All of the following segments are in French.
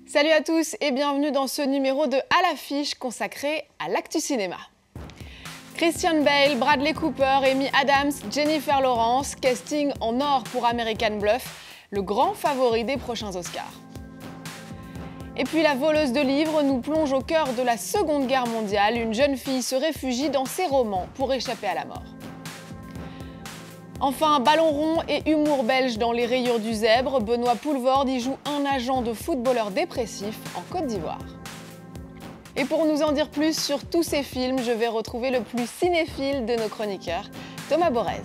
Salut à tous et bienvenue dans ce numéro de À l'affiche consacré à l'actu cinéma. Christian Bale, Bradley Cooper, Amy Adams, Jennifer Lawrence, casting en or pour American Bluff, le grand favori des prochains Oscars. Et puis la voleuse de livres nous plonge au cœur de la Seconde Guerre mondiale. Une jeune fille se réfugie dans ses romans pour échapper à la mort. Enfin, ballon rond et humour belge dans les rayures du zèbre. Benoît Poelvoorde y joue un agent de footballeur dépressif en Côte d'Ivoire. Et pour nous en dire plus sur tous ces films, je vais retrouver le plus cinéphile de nos chroniqueurs, Thomas Borez.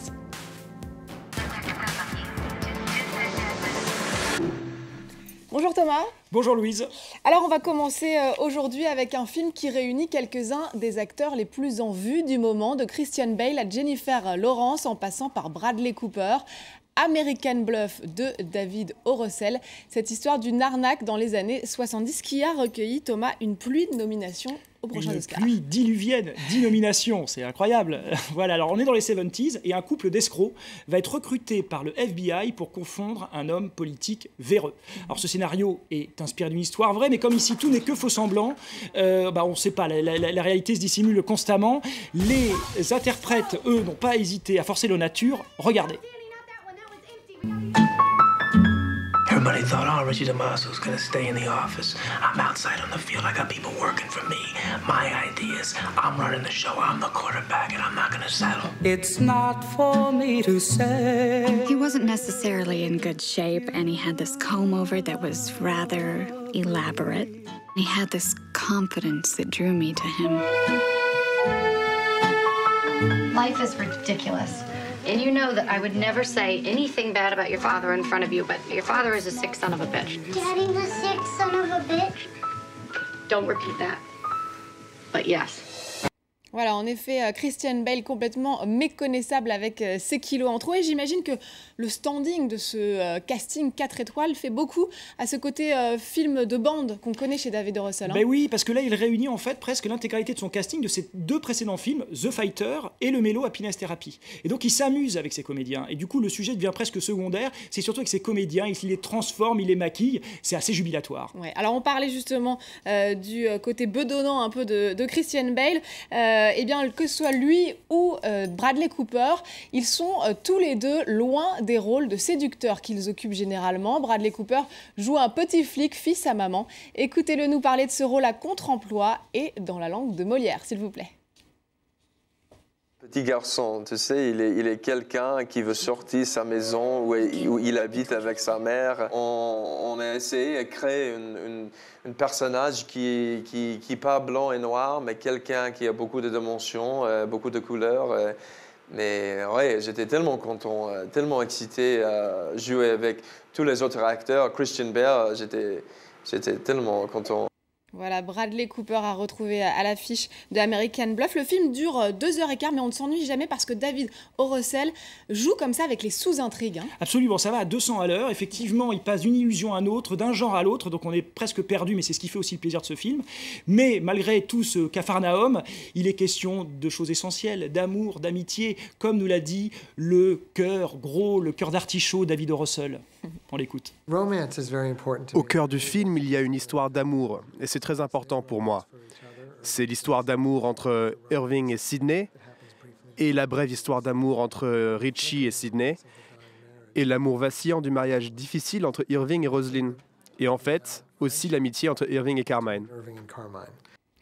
Bonjour Thomas. Bonjour Louise. Alors on va commencer aujourd'hui avec un film qui réunit quelques-uns des acteurs les plus en vue du moment, de Christian Bale à Jennifer Lawrence en passant par Bradley Cooper. American Bluff de David O. Russell, cette histoire d'une arnaque dans les années 70 qui a recueilli, Thomas, une pluie de nominations au prochain Oscar. Une pluie diluvienne, 10 nominations, c'est incroyable. Voilà, alors on est dans les 70s et un couple d'escrocs va être recruté par le FBI pour confondre un homme politique véreux. Alors ce scénario est inspiré d'une histoire vraie, mais comme ici tout n'est que faux semblant, on ne sait pas, la réalité se dissimule constamment. Les interprètes, eux, n'ont pas hésité à forcer la nature. Regardez. Everybody thought, oh, Richie DeMaso's gonna stay in the office. I'm outside on the field. I got people working for me. My ideas. I'm running the show. I'm the quarterback, and I'm not gonna settle. It's not for me to say. He wasn't necessarily in good shape, and he had this comb-over that was rather elaborate. He had this confidence that drew me to him. Life is ridiculous. And you know that I would never say anything bad about your father in front of you, but your father is a sick son of a bitch. Daddy's a sick son of a bitch? Don't repeat that. But yes. Voilà, en effet, Christian Bale complètement méconnaissable avec ses kilos en trop. Et j'imagine que le standing de ce casting 4 étoiles fait beaucoup à ce côté film de bande qu'on connaît chez David O. Russell. Ben oui, parce que là, il réunit en fait presque l'intégralité de son casting de ses deux précédents films, The Fighter et le mélo Happiness Therapy. Et donc, il s'amuse avec ses comédiens. Et du coup, le sujet devient presque secondaire. C'est surtout avec ses comédiens, il les transforme, il les maquille. C'est assez jubilatoire. Ouais, alors, on parlait justement du côté bedonnant un peu de Christian Bale. Eh bien, que ce soit lui ou Bradley Cooper, ils sont tous les deux loin des rôles de séducteurs qu'ils occupent généralement. Bradley Cooper joue un petit flic, fils à maman. Écoutez-le nous parler de ce rôle à contre-emploi et dans la langue de Molière, s'il vous plaît. Petit garçon, tu sais, il est quelqu'un qui veut sortir de sa maison où il habite avec sa mère. On a essayé de créer un personnage qui n'est pas blanc et noir, mais quelqu'un qui a beaucoup de dimensions, beaucoup de couleurs. Mais ouais, j'étais tellement content, tellement excité à jouer avec tous les autres acteurs. Christian Bale, j'étais tellement content. Voilà, Bradley Cooper a retrouvé à l'affiche de American Bluff. Le film dure 2h15, mais on ne s'ennuie jamais parce que David O. Russell joue comme ça avec les sous-intrigues. Absolument, ça va à 200 à l'heure. Effectivement, il passe d'une illusion à une autre, d'un genre à l'autre, donc on est presque perdu, mais c'est ce qui fait aussi le plaisir de ce film. Mais malgré tout ce capharnaüm, il est question de choses essentielles, d'amour, d'amitié, comme nous l'a dit le cœur gros, le cœur d'artichaut David O. Russell. On l'écoute. Au cœur du film, il y a une histoire d'amour, et c'est très important pour moi. C'est l'histoire d'amour entre Irving et Sidney, et la brève histoire d'amour entre Richie et Sidney, et l'amour vacillant du mariage difficile entre Irving et Rosalind, et en fait, aussi l'amitié entre Irving et Carmine.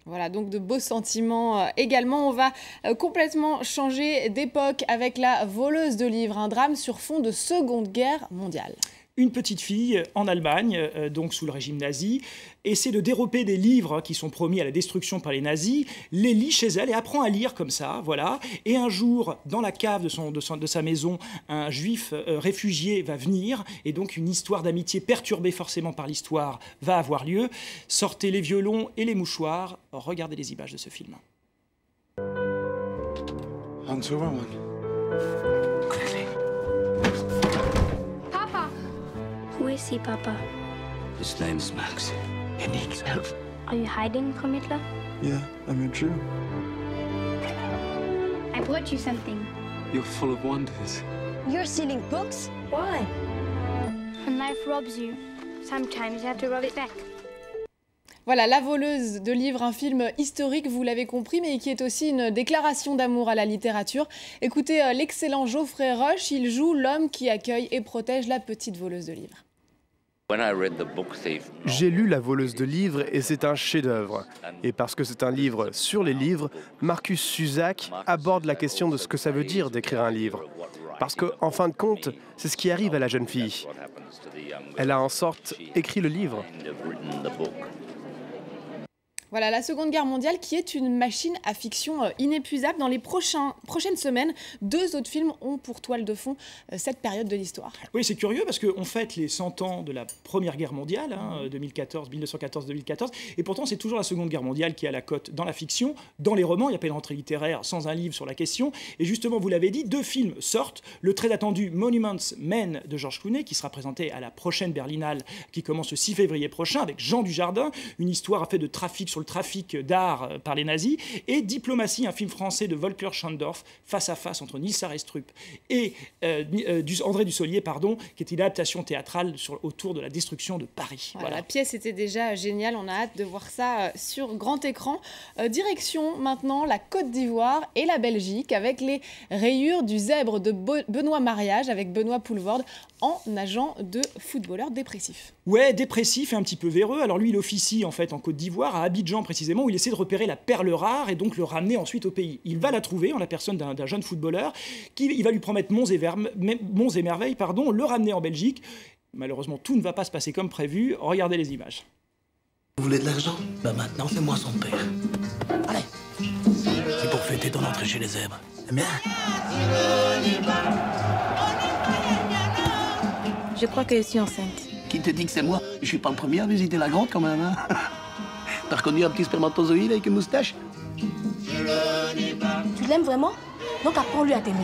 Voilà, donc de beaux sentiments également. On va complètement changer d'époque avec La voleuse de livres, un drame sur fond de Seconde Guerre mondiale. Une petite fille en Allemagne, donc sous le régime nazi, essaie de dérober des livres qui sont promis à la destruction par les nazis, les lit chez elle et apprend à lire comme ça, voilà. Et un jour, dans la cave de sa maison, un juif réfugié va venir, et donc une histoire d'amitié perturbée forcément par l'histoire va avoir lieu. Sortez les violons et les mouchoirs, regardez les images de ce film. Hans Huberman. Who is he, Papa? His name's Max. He needs help. Are you hiding from Hitler? Yeah, I'm a Jew. I brought you something. You're full of wonders. You're stealing books? Why? When life robs you, sometimes you have to rob it back. Voilà, La voleuse de livres, un film historique, vous l'avez compris, mais qui est aussi une déclaration d'amour à la littérature. Écoutez l'excellent Geoffrey Rush, il joue l'homme qui accueille et protège la petite voleuse de livres. J'ai lu La voleuse de livres et c'est un chef-d'œuvre. Et parce que c'est un livre sur les livres, Marcus Zusak aborde la question de ce que ça veut dire d'écrire un livre. Parce qu'en fin de compte, c'est ce qui arrive à la jeune fille. Elle a en sorte écrit le livre. Voilà, la Seconde Guerre mondiale qui est une machine à fiction inépuisable. Dans les prochaines semaines, 2 autres films ont pour toile de fond cette période de l'histoire. Oui, c'est curieux parce qu'on fête les 100 ans de la Première Guerre mondiale, 1914-2014, et pourtant c'est toujours la Seconde Guerre mondiale qui est à la cote dans la fiction. Dans les romans, il n'y a pas une rentrée littéraire sans un livre sur la question. Et justement, vous l'avez dit, 2 films sortent. Le très attendu Monuments Men de George Clooney, qui sera présenté à la prochaine Berlinale, qui commence le 6 février prochain, avec Jean Dujardin, une histoire faite de trafic sur le trafic d'art par les nazis, et Diplomatie, un film français de Volker Schandorf, face à face entre Nils Arestrup et André Dussolier, qui est une adaptation théâtrale autour de la destruction de Paris. Voilà. La pièce était déjà géniale, on a hâte de voir ça sur grand écran. Direction maintenant la Côte d'Ivoire et la Belgique, avec les rayures du zèbre de Benoît Mariage, avec Benoît Poelvoorde en agent de footballeur dépressif. Ouais, dépressif et un petit peu véreux. Alors lui, il officie en fait en Côte d'Ivoire, à Abidjan précisément, où il essaie de repérer la perle rare et donc le ramener ensuite au pays. Il va la trouver en la personne d'un jeune footballeur il va lui promettre monts et merveilles, le ramener en Belgique. Malheureusement, tout ne va pas se passer comme prévu. Regardez les images. Vous voulez de l'argent? Ben maintenant, c'est moi son père. Allez. C'est pour fêter ton entrée chez les zèbres. Bien. Je crois que je suis enceinte. Qui te dit que c'est moi? Je suis pas le premier à visiter la grotte quand même, hein? T'as reconnu un petit spermatozoïde avec une moustache? Tu l'aimes vraiment? Donc apprends-lui à t'aimer.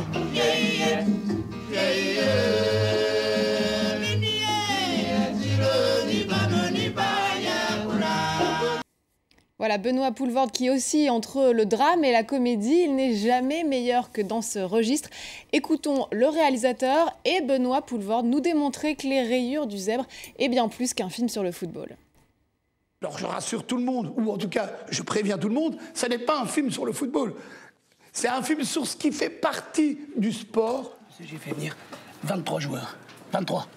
Voilà, Benoît Poelvoorde qui oscille entre le drame et la comédie. Il n'est jamais meilleur que dans ce registre. Écoutons le réalisateur et Benoît Poelvoorde nous démontrer que Les rayures du zèbre est bien plus qu'un film sur le football. Alors je rassure tout le monde, ou en tout cas je préviens tout le monde, ce n'est pas un film sur le football. C'est un film sur ce qui fait partie du sport. J'ai fait venir 23 joueurs. 23.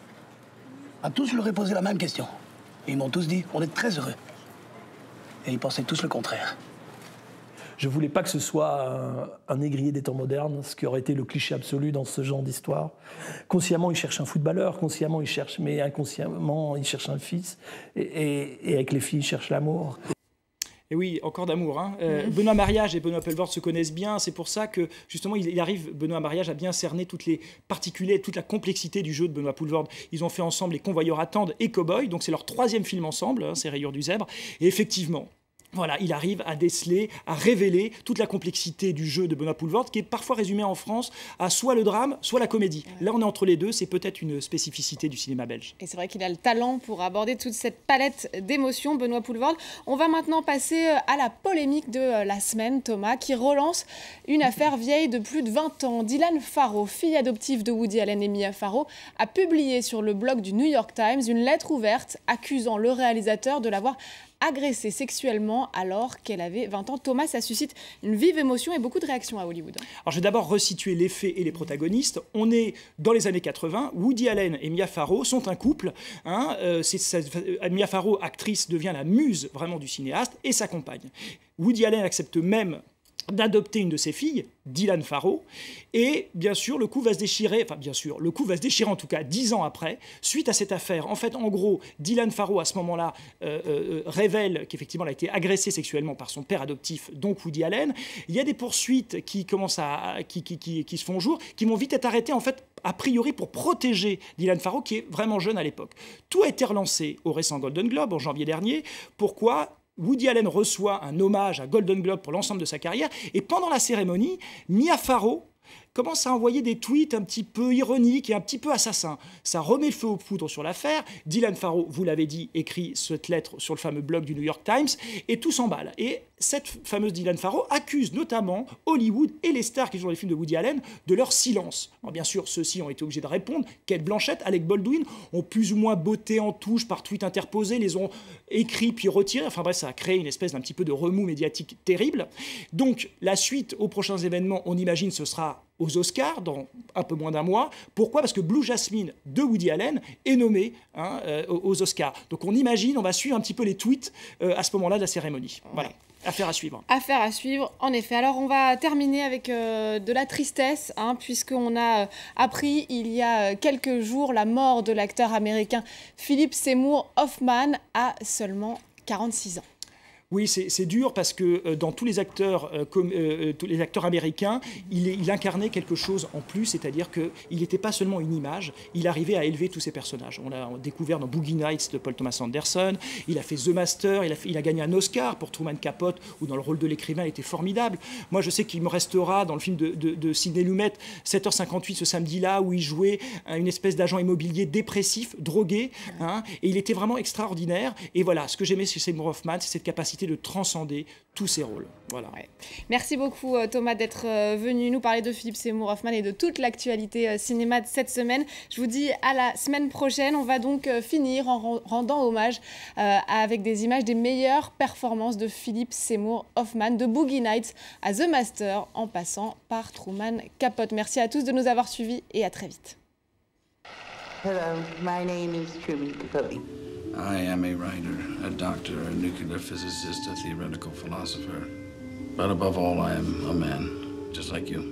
À tous, je leur ai posé la même question. Et ils m'ont tous dit, on est très heureux. Et ils pensaient tous le contraire. Je voulais pas que ce soit un négrier des temps modernes, ce qui aurait été le cliché absolu dans ce genre d'histoire. Consciemment, il cherche un footballeur, consciemment, il cherche, mais inconsciemment, il cherche un fils. Et avec les filles, il cherche l'amour. Et oui, encore d'amour. Benoît Mariage et Benoît Poelvoorde se connaissent bien. C'est pour ça que, justement, il arrive, Benoît Mariage, à bien cerner toutes les particularités, toute la complexité du jeu de Benoît Poelvoorde. Ils ont fait ensemble Les Convoyeurs attendent et Cowboy. Donc, c'est leur 3e film ensemble, ces Rayures du zèbre. Et effectivement, voilà, il arrive à déceler, à révéler toute la complexité du jeu de Benoît Poelvoorde, qui est parfois résumé en France à soit le drame, soit la comédie. Là, on est entre les deux, c'est peut-être une spécificité du cinéma belge. Et c'est vrai qu'il a le talent pour aborder toute cette palette d'émotions, Benoît Poelvoorde. On va maintenant passer à la polémique de la semaine, Thomas, qui relance une affaire vieille de plus de 20 ans. Dylan Farrow, fille adoptive de Woody Allen et Mia Farrow, a publié sur le blog du New York Times une lettre ouverte accusant le réalisateur de l'avoir agressée sexuellement alors qu'elle avait 20 ans. Thomas, ça suscite une vive émotion et beaucoup de réactions à Hollywood. Alors je vais d'abord resituer les faits et les protagonistes. On est dans les années 80. Woody Allen et Mia Farrow sont un couple. Mia Farrow, actrice, devient la muse vraiment du cinéaste et sa compagne. Woody Allen accepte même d'adopter une de ses filles, Dylan Farrow, et bien sûr, le coup va se déchirer, en tout cas 10 ans après, suite à cette affaire. En fait, en gros, Dylan Farrow, à ce moment-là, révèle qu'effectivement, elle a été agressée sexuellement par son père adoptif, donc Woody Allen. Il y a des poursuites qui commencent qui se font jour, qui vont vite être arrêtées, en fait, a priori pour protéger Dylan Farrow, qui est vraiment jeune à l'époque. Tout a été relancé au récent Golden Globe, en janvier dernier. Pourquoi ? Woody Allen reçoit un hommage à Golden Globe pour l'ensemble de sa carrière. Et pendant la cérémonie, Mia Farrow commence à envoyer des tweets un petit peu ironiques et un petit peu assassins. Ça remet le feu aux poudres sur l'affaire. Dylan Farrow, vous l'avez dit, écrit cette lettre sur le fameux blog du New York Times, et tout s'emballe. Et cette fameuse Dylan Farrow accuse notamment Hollywood et les stars qui jouent dans les films de Woody Allen de leur silence. Alors bien sûr, ceux-ci ont été obligés de répondre. Kate Blanchett, Alec Baldwin ont plus ou moins botté en touche par tweets interposés, les ont écrits puis retirés. Enfin bref, ça a créé une espèce d'un petit peu de remous médiatique terrible. Donc la suite aux prochains événements, on imagine, ce sera aux Oscars dans un peu moins d'un mois. Pourquoi ? Parce que Blue Jasmine de Woody Allen est nommé aux Oscars. Donc on imagine, on va suivre un petit peu les tweets à ce moment-là de la cérémonie. Voilà. Affaire à suivre. Affaire à suivre, en effet. Alors, on va terminer avec de la tristesse, puisqu'on a appris il y a quelques jours la mort de l'acteur américain Philip Seymour Hoffman à seulement 46 ans. Oui, c'est dur parce que dans tous les acteurs américains, il incarnait quelque chose en plus, c'est-à-dire qu'il n'était pas seulement une image, il arrivait à élever tous ses personnages. On l'a découvert dans Boogie Nights de Paul Thomas Anderson, il a fait The Master, il a gagné un Oscar pour Truman Capote, où dans le rôle de l'écrivain, il était formidable. Moi, je sais qu'il me restera dans le film de Sidney Lumet, 7h58 ce samedi-là, où il jouait une espèce d'agent immobilier dépressif, drogué, et il était vraiment extraordinaire. Et voilà, ce que j'aimais chez Seymour Hoffman, c'est cette capacité de transcender tous ses rôles. Voilà. Ouais. Merci beaucoup Thomas d'être venu nous parler de Philip Seymour Hoffman et de toute l'actualité cinéma de cette semaine. Je vous dis à la semaine prochaine. On va donc finir en rendant hommage avec des images des meilleures performances de Philip Seymour Hoffman, de Boogie Nights à The Master, en passant par Truman Capote. Merci à tous de nous avoir suivis et à très vite. Hello, my name is Truman Capote. I am a writer, a doctor, a nuclear physicist, a theoretical philosopher. But above all, I am a man, just like you.